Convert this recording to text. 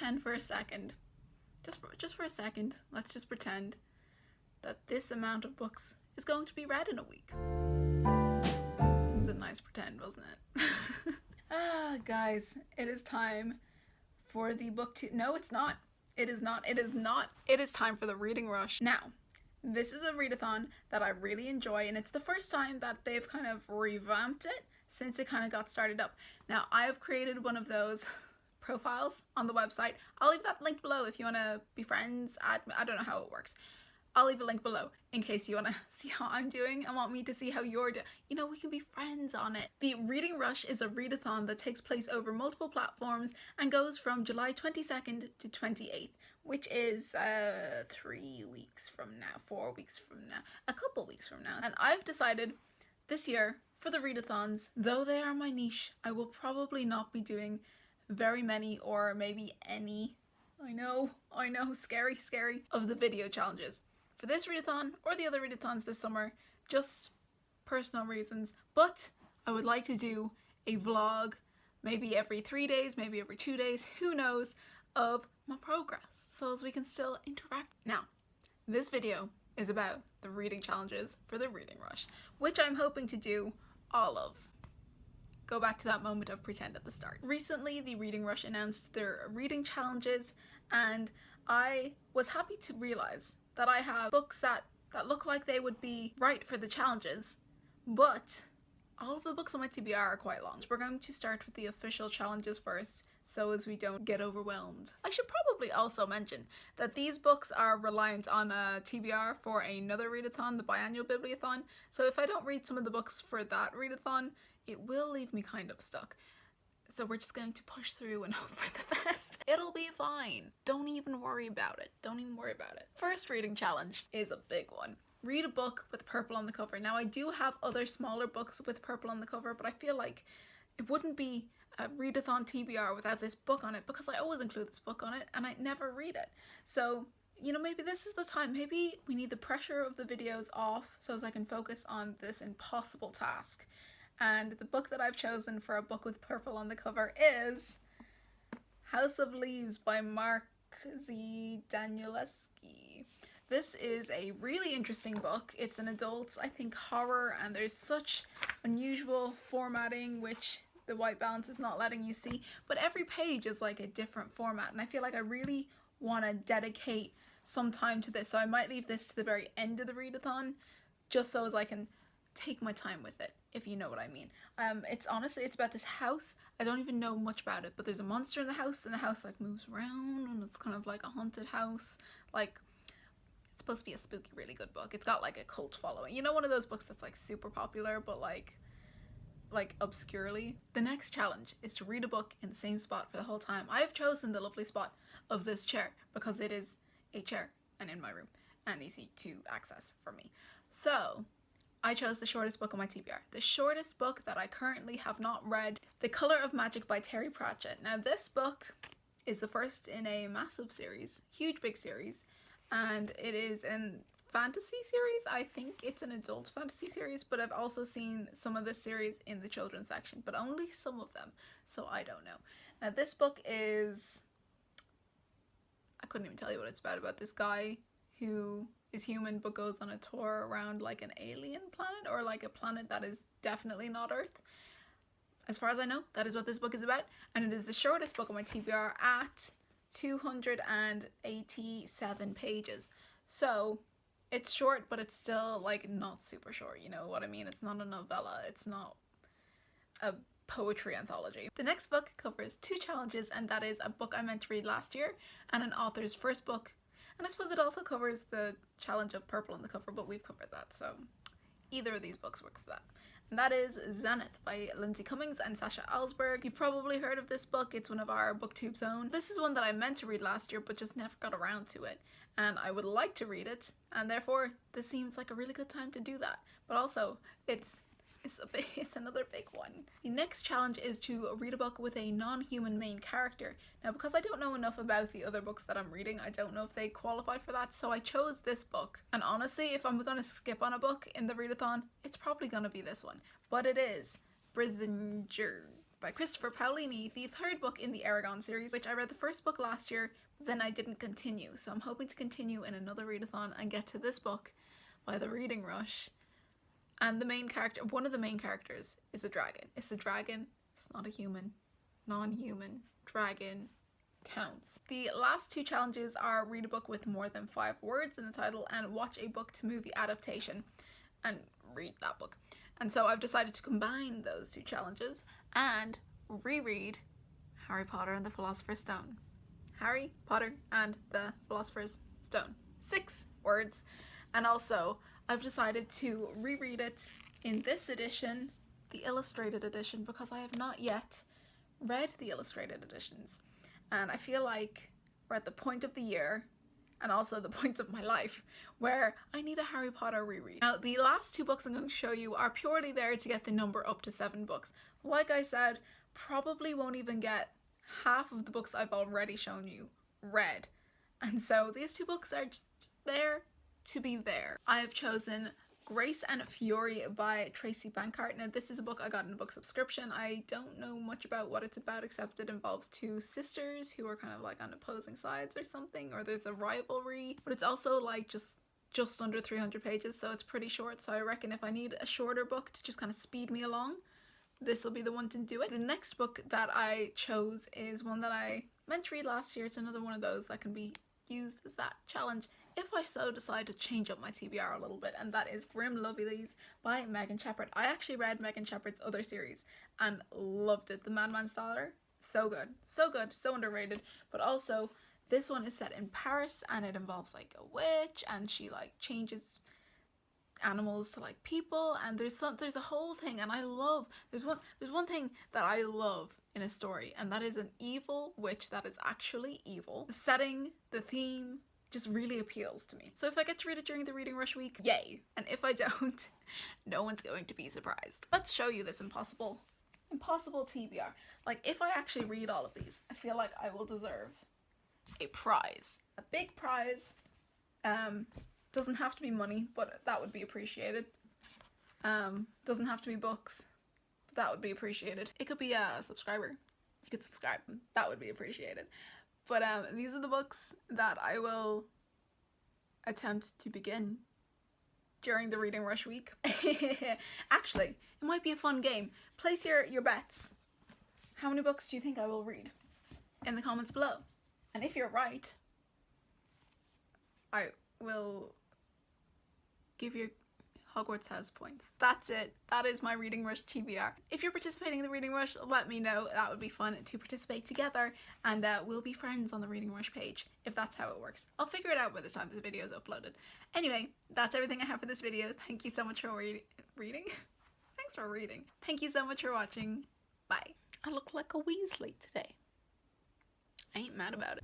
pretend for a second, just for a second, let's just pretend that this amount of books is going to be read in a week. It was a nice pretend, wasn't it? Guys, it is time for the book no, it's not. It is not. It is not. It is time for the reading rush. Now, this is a readathon that I really enjoy, and it's the first time that they've kind of revamped it since it kind of got started up. Now, I have created one of those profiles on the website. I'll leave that link below if you want to be friends. I don't know how it works. I'll leave a link below in case you want to see how I'm doing and want me to see how you're doing. You know, we can be friends on it. The Reading Rush is a readathon that takes place over multiple platforms and goes from July 22nd to 28th, which is 3 weeks from now, 4 weeks from now, a couple weeks from now. And I've decided this year for the readathons, though they are my niche, I will probably not be doing very many or maybe any, I know, scary, of the video challenges. For this readathon or the other readathons this summer, just personal reasons, but I would like to do a vlog maybe every 3 days, maybe every 2 days, who knows, of my progress, so as we can still interact. Now, this video is about the reading challenges for the Reading Rush, which I'm hoping to do all of. Go back to that moment of pretend at the start. Recently, the Reading Rush announced their reading challenges, and I was happy to realize that I have books that look like they would be right for the challenges, but all of the books on my TBR are quite long. So we're going to start with the official challenges first, so as we don't get overwhelmed. I should probably also mention that these books are reliant on a TBR for another readathon, the biannual bibliothon, so if I don't read some of the books for that readathon, it will leave me kind of stuck. So we're just going to push through and hope for the best. It'll be fine. Don't even worry about it. Don't even worry about it. First reading challenge is a big one. Read a book with purple on the cover. Now, I do have other smaller books with purple on the cover, but I feel like it wouldn't be a readathon TBR without this book on it, because I always include this book on it and I never read it. So, you know, maybe this is the time. Maybe we need the pressure of the videos off so as I can focus on this impossible task. And the book that I've chosen for a book with purple on the cover is House of Leaves by Mark Z. Danielewski. This is a really interesting book. It's an adult, I think, horror, and there's such unusual formatting which the white balance is not letting you see, but every page is like a different format, and I feel like I really want to dedicate some time to this, so I might leave this to the very end of the readathon just so as I can take my time with it, if you know what I mean. It's about this house. I don't even know much about it, but there's a monster in the house, and the house like moves around, and it's kind of like a haunted house. Like, it's supposed to be a spooky, really good book. It's got like a cult following. You know, one of those books that's like super popular, but like obscurely. The next challenge is to read a book in the same spot for the whole time. I have chosen the lovely spot of this chair because it is a chair and in my room and easy to access for me. So I chose the shortest book on my TBR. The shortest book that I currently have not read, The Color of Magic by Terry Pratchett. Now, this book is the first in a massive series, huge big series, and it is an fantasy series. I think it's an adult fantasy series, but I've also seen some of this series in the children's section, but only some of them, so I don't know. Now, this book is, I couldn't even tell you what it's about this guy who is human but goes on a tour around like an alien planet, or like a planet that is definitely not Earth. As far as I know, that is what this book is about, and it is the shortest book on my TBR at 287 pages. So it's short, but it's still like not super short, you know what I mean? It's not a novella, it's not a poetry anthology. The next book covers 2 challenges, and that is a book I meant to read last year and an author's first book. And I suppose it also covers the challenge of purple on the cover, but we've covered that, so either of these books work for that. And that is Zenith by Lindsay Cummings and Sasha Alsberg. You've probably heard of this book. It's one of our BookTube's own. This is one that I meant to read last year, but just never got around to it. And I would like to read it, and therefore this seems like a really good time to do that. But also, it's another big one. The next challenge is to read a book with a non-human main character. Now, because I don't know enough about the other books that I'm reading, I don't know if they qualify for that, so I chose this book. And honestly, if I'm gonna skip on a book in the readathon, it's probably gonna be this one. But it is Brisingaur by Christopher Paolini, the third book in the Eragon series, which I read the first book last year, then I didn't continue. So I'm hoping to continue in another readathon and get to this book by the Reading Rush. And the main character, one of the main characters, is a dragon. It's a dragon. It's not a human. Non-human. Dragon counts. The last two challenges are read a book with more than 5 words in the title and watch a book to movie adaptation and read that book. And so I've decided to combine those two challenges and reread Harry Potter and the Philosopher's Stone. Harry Potter and the Philosopher's Stone. 6 words. And also I've decided to reread it in this edition, the illustrated edition, because I have not yet read the illustrated editions. And I feel like we're at the point of the year, and also the point of my life, where I need a Harry Potter reread. Now, the last 2 books I'm going to show you are purely there to get the number up to 7 books. Like I said, probably won't even get half of the books I've already shown you read. And so these 2 books are just there to be there. I have chosen Grace and Fury by Tracy Bankart. Now, this is a book I got in a book subscription. I don't know much about what it's about, except it involves 2 sisters who are kind of like on opposing sides or something, or there's a rivalry, but it's also like just under 300 pages, so it's pretty short. So I reckon if I need a shorter book to just kind of speed me along, this will be the one to do it. The next book that I chose is one that I meant to read last year. It's another one of those that can be used as that challenge if I so decide to change up my TBR a little bit, and that is Grim Lovelies by Megan Shepherd. I actually read Megan Shepherd's other series and loved it. The Madman's Daughter, so good, so underrated. But also this one is set in Paris and it involves like a witch, and she like changes animals to like people, and there's a whole thing, and I love there's one thing that I love in a story, and that is an evil witch that is actually evil. The setting, the theme just really appeals to me. So if I get to read it during the Reading Rush week, yay. And if I don't, no one's going to be surprised. Let's show you this impossible TBR. Like, if I actually read all of these, I feel like I will deserve a prize. A big prize. Doesn't have to be money, but that would be appreciated. Doesn't have to be books, but that would be appreciated. It could be a subscriber. You could subscribe. That would be appreciated. But these are the books that I will attempt to begin during the Reading Rush week. Actually, it might be a fun game. Place your bets. How many books do you think I will read? In the comments below. And if you're right, I will give your Hogwarts house points. That's it. That is my Reading Rush TBR. If you're participating in the Reading Rush, let me know. That would be fun to participate together, and we'll be friends on the Reading Rush page, if that's how it works. I'll figure it out by the time this video is uploaded. Anyway, that's everything I have for this video. Thank you so much for reading. Thanks for reading. Thank you so much for watching. Bye. I look like a Weasley today. I ain't mad about it.